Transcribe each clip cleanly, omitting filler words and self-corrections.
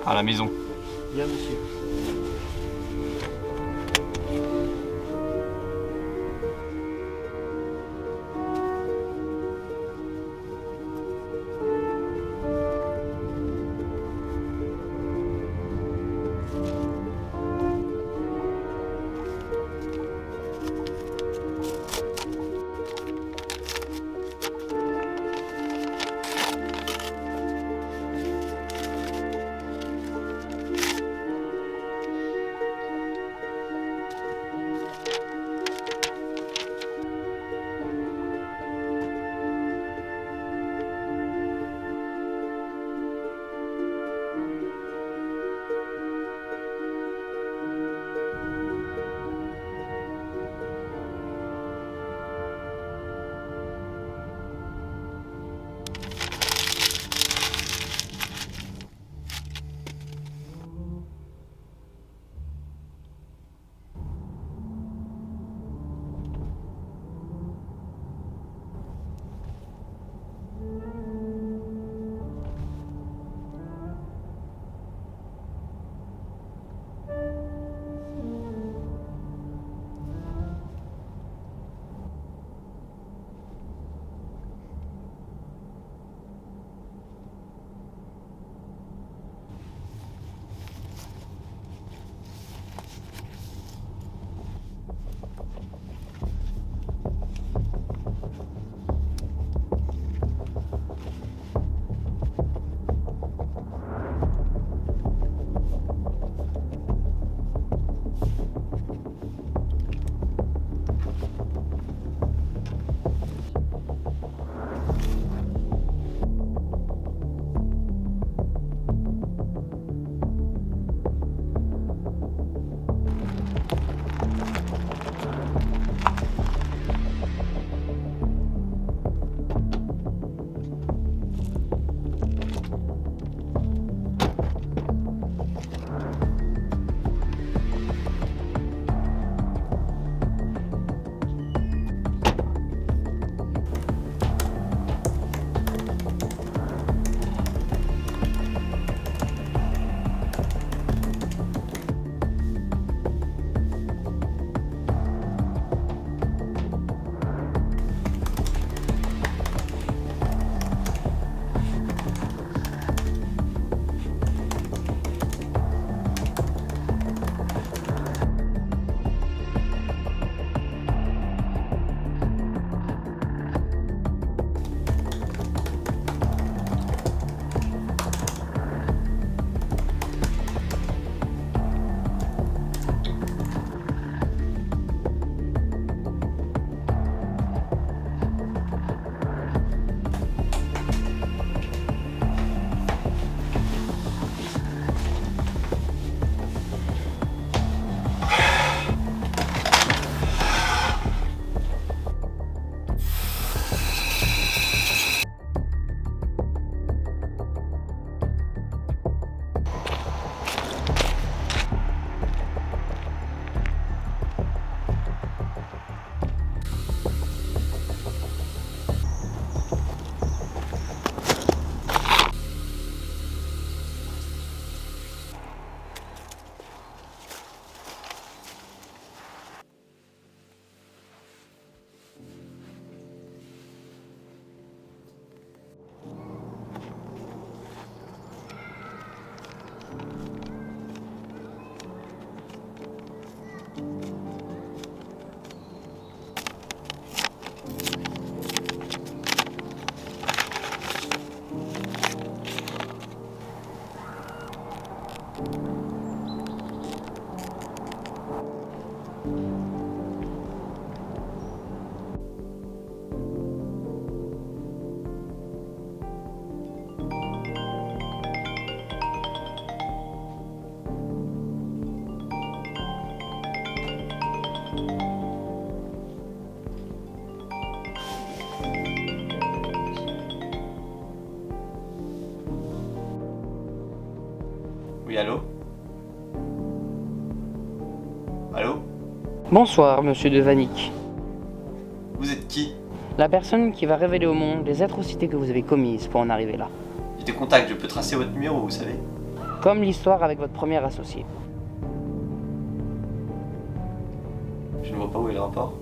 À la maison. Bien, monsieur. Oui, allô? Allô? Bonsoir, monsieur De Vanik. Vous êtes qui? La personne qui va révéler au monde les atrocités que vous avez commises pour en arriver là. J'ai des contacts, je peux tracer votre numéro, vous savez? comme l'histoire avec votre premier associé. Je ne vois pas où est le rapport.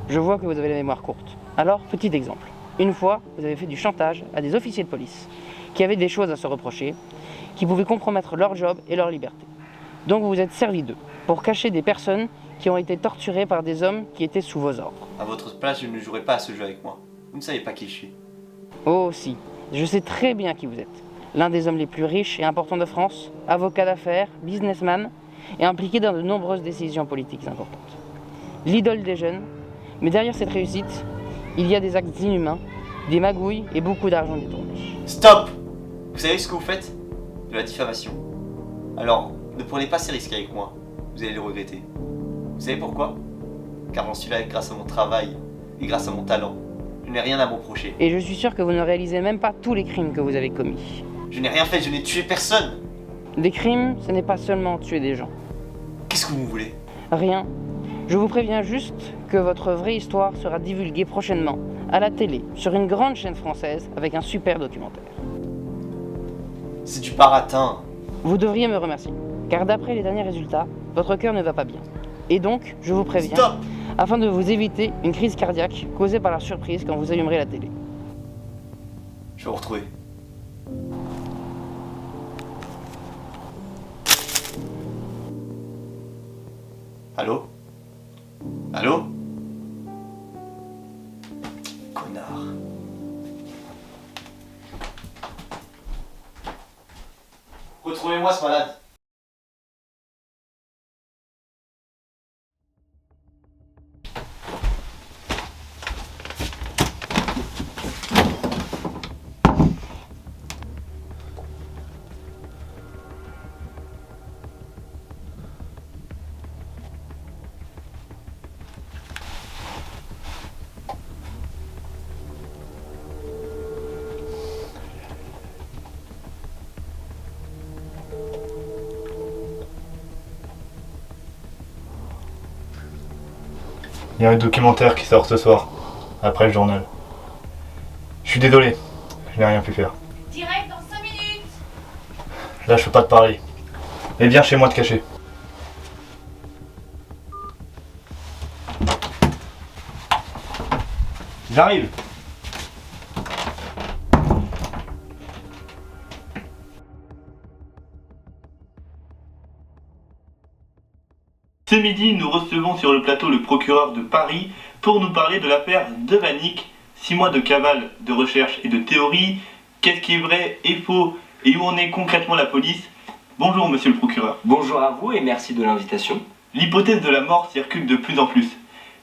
Je vois que vous avez la mémoire courte. Alors, petit exemple. Une fois, vous avez fait du chantage à des officiers de police qui avaient des choses à se reprocher, qui pouvaient compromettre leur job et leur liberté. Donc vous vous êtes servi d'eux pour cacher des personnes qui ont été torturées par des hommes qui étaient sous vos ordres. À votre place, je ne jouerai pas à ce jeu avec moi. Vous ne savez pas qui je suis. Oh si, je sais très bien qui vous êtes. L'un des hommes les plus riches et importants de France, avocat d'affaires, businessman, et impliqué dans de nombreuses décisions politiques importantes. L'idole des jeunes, mais derrière cette réussite, il y a des actes inhumains, des magouilles et beaucoup d'argent détourné. Stop! Vous savez ce que vous faites? De la diffamation. Alors, ne prenez pas ces risques avec moi. Vous allez le regretter. Vous savez pourquoi? Car j'en suis là grâce à mon travail et grâce à mon talent. Je n'ai rien à me reprocher. Et je suis sûr que vous ne réalisez même pas tous les crimes que vous avez commis. Je n'ai rien fait, je n'ai tué personne. Des crimes, ce n'est pas seulement tuer des gens. Qu'est-ce que vous voulez? Rien. Je vous préviens juste que votre vraie histoire sera divulguée prochainement, à la télé, sur une grande chaîne française, avec un super documentaire. C'est du baratin. Vous devriez me remercier, car d'après les derniers résultats, votre cœur ne va pas bien. Et donc, je vous préviens, Stop! afin de vous éviter une crise cardiaque causée par la surprise quand vous allumerez la télé. Je vais vous retrouver. Allô? Allô? Connard. Retrouvez-moi ce malade. Il y a un documentaire qui sort ce soir, après le journal. Je suis désolé, je n'ai rien pu faire. Direct dans 5 minutes. Là, je peux pas te parler. Mais viens chez moi te cacher. J'arrive. Ce midi, nous recevons sur le plateau le procureur de Paris pour nous parler de l'affaire Devanik. 6 mois de cavale, de recherche et de théorie. Qu'est-ce qui est vrai et faux et où en est concrètement la police? Bonjour monsieur le procureur. Bonjour à vous et merci de l'invitation. L'hypothèse de la mort circule de plus en plus.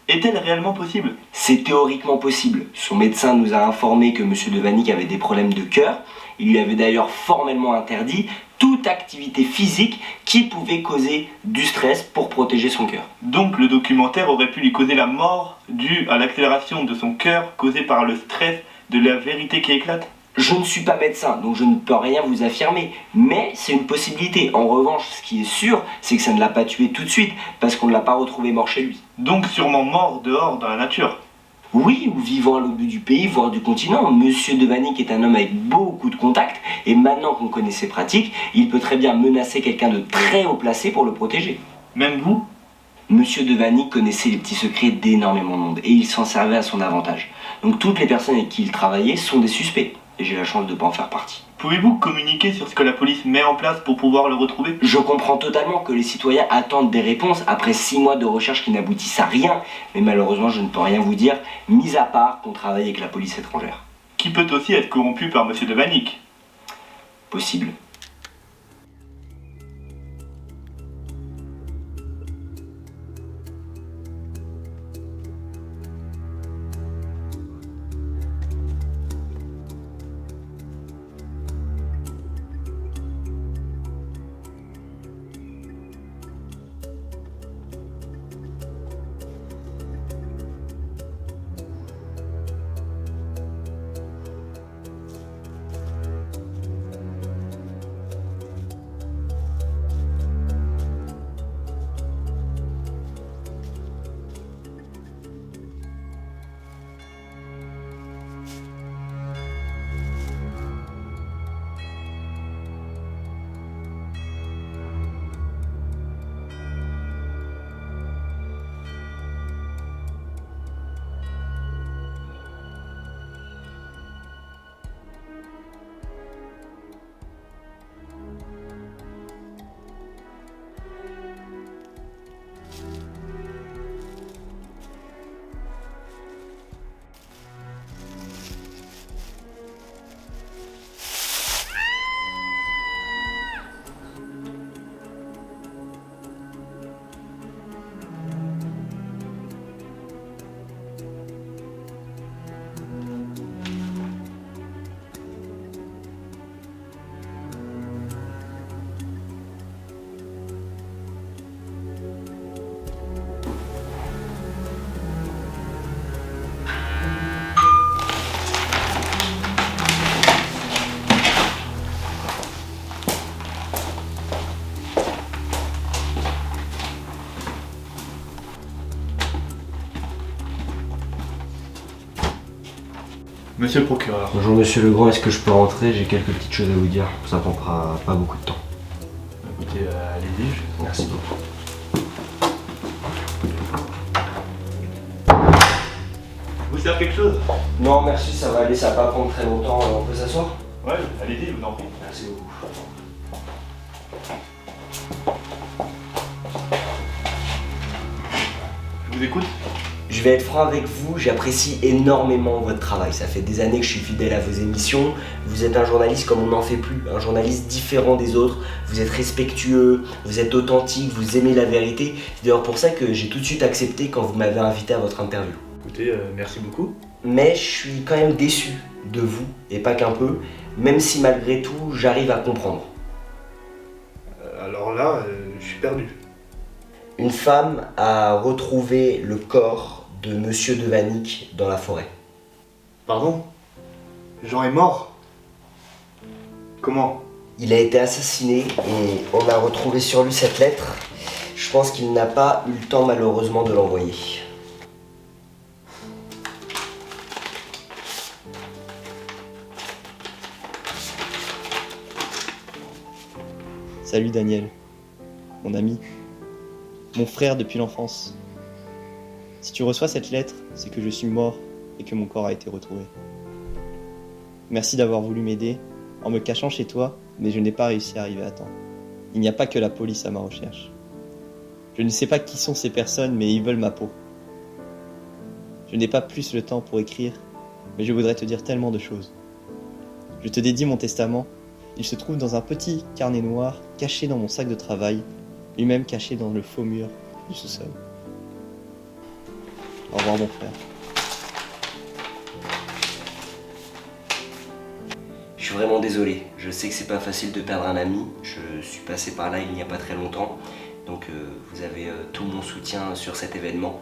Est-elle réellement possible? C'est théoriquement possible. Son médecin nous a informé que M. Devanik avait des problèmes de cœur. Il lui avait d'ailleurs formellement interdit toute activité physique qui pouvait causer du stress pour protéger son cœur. Donc le documentaire aurait pu lui causer la mort due à l'accélération de son cœur causée par le stress de la vérité qui éclate? Je ne suis pas médecin, donc je ne peux rien vous affirmer, mais c'est une possibilité. En revanche, ce qui est sûr, c'est que ça ne l'a pas tué tout de suite, parce qu'on ne l'a pas retrouvé mort chez lui. Donc sûrement mort dehors dans la nature. Oui, ou vivant à l'autre bout du pays, voire du continent. Monsieur Devanik est un homme avec beaucoup de contacts, et maintenant qu'on connaît ses pratiques, il peut très bien menacer quelqu'un de très haut placé pour le protéger. Même vous? Monsieur Devanik connaissait les petits secrets d'énormément de monde, et il s'en servait à son avantage. Donc toutes les personnes avec qui il travaillait sont des suspects, et j'ai la chance de ne pas en faire partie. Pouvez-vous communiquer sur ce que la police met en place pour pouvoir le retrouver? Je comprends totalement que les citoyens attendent des réponses après 6 mois de recherche qui n'aboutissent à rien, mais malheureusement je ne peux rien vous dire, mis à part qu'on travaille avec la police étrangère. Qui peut aussi être corrompu par monsieur Devanik? Possible. Monsieur le procureur. Bonjour monsieur Legrand, est-ce que je peux rentrer? J'ai quelques petites choses à vous dire, ça prendra pas beaucoup de temps. Écoutez, allez-y. Merci beaucoup. Vous sert quelque chose? Non merci, ça va aller, ça va pas prendre très longtemps, on peut s'asseoir? Ouais, allez-y, je vous en prie. Merci beaucoup. Je vous écoute. Je vais être franc avec vous, j'apprécie énormément votre travail. Ça fait des années que je suis fidèle à vos émissions. Vous êtes un journaliste comme on n'en fait plus, un journaliste différent des autres. Vous êtes respectueux, vous êtes authentique, vous aimez la vérité. C'est d'ailleurs pour ça que j'ai tout de suite accepté quand vous m'avez invité à votre interview. Écoutez, merci beaucoup. Mais je suis quand même déçu de vous, et pas qu'un peu, même si malgré tout, j'arrive à comprendre. Alors là, je suis perdu. Une femme a retrouvé le corps de Monsieur Devannic dans la forêt. Pardon? Jean est mort? Comment? Il a été assassiné et on a retrouvé sur lui cette lettre. Je pense qu'il n'a pas eu le temps malheureusement de l'envoyer. Salut Daniel, mon ami, mon frère depuis l'enfance. Si tu reçois cette lettre, c'est que je suis mort et que mon corps a été retrouvé. Merci d'avoir voulu m'aider en me cachant chez toi, mais je n'ai pas réussi à arriver à temps. Il n'y a pas que la police à ma recherche. Je ne sais pas qui sont ces personnes, mais ils veulent ma peau. Je n'ai pas plus le temps pour écrire, mais je voudrais te dire tellement de choses. Je te dédie mon testament. Il se trouve dans un petit carnet noir caché dans mon sac de travail, lui-même caché dans le faux mur du sous-sol. Au revoir mon frère. Je suis vraiment désolé, je sais que c'est pas facile de perdre un ami, je suis passé par là il n'y a pas très longtemps, donc vous avez tout mon soutien sur cet événement.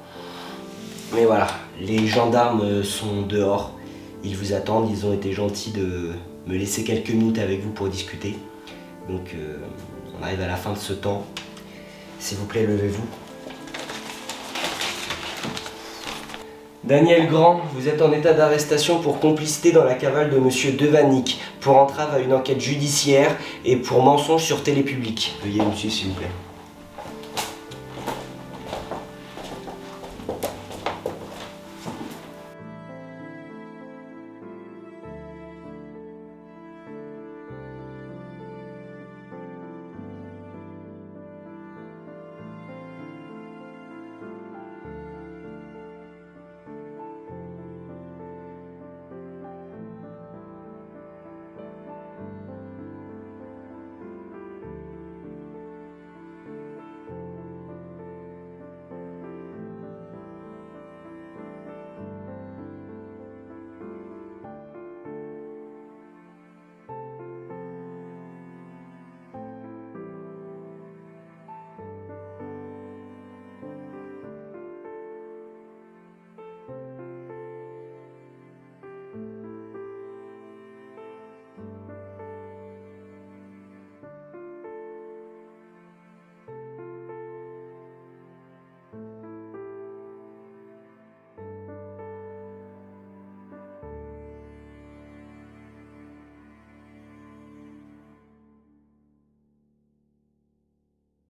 Mais voilà, les gendarmes sont dehors, ils vous attendent, ils ont été gentils de me laisser quelques minutes avec vous pour discuter. Donc on arrive à la fin de ce temps, s'il vous plaît levez-vous. Daniel Grand, vous êtes en état d'arrestation pour complicité dans la cavale de Monsieur Devannic, pour entrave à une enquête judiciaire et pour mensonge sur télépublic. Veuillez monsieur s'il vous plaît.